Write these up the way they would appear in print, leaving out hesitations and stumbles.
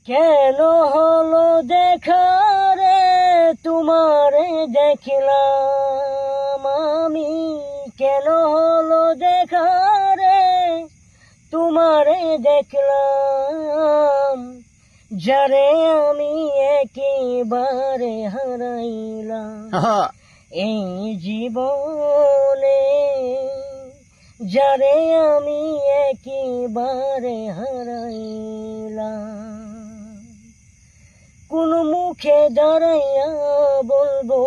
কেন হলো দেখা রে তোমারে দেখলাম আমি, কেন হলো দেখা রে তোমারে দেখলাম, যারে আমি একেবারে হারাইলাম এই জীবনে, যারে আমি একেবারে হারাইলাম। কোন মুখে দাঁড়াইয়া বলবো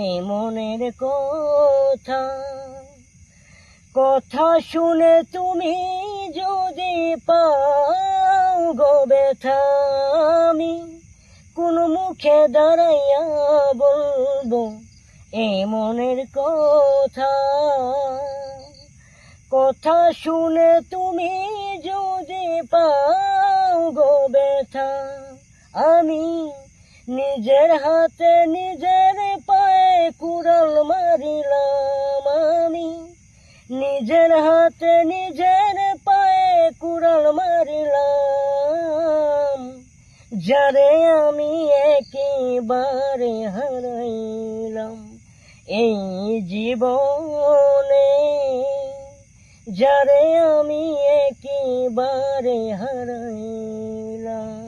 এ মনের কথা, কথা শুনে তুমি যদি পাও গো ব্যথা, আমি কোন মুখে দাঁড়াইয়া বলবো এ মনের কথা, কথা শুনে তুমি যদি পাও গো ব্যথা, আমি নিজের হাতে নিজের পায়ে কুড়াল মারিলাম, আমি নিজের হাতে নিজের পায়ে কুড়াল মারিলাম, যারে আমি একেবারে হারাইলাম এই জীবনে, যারে আমি একেবারে হারাইলাম।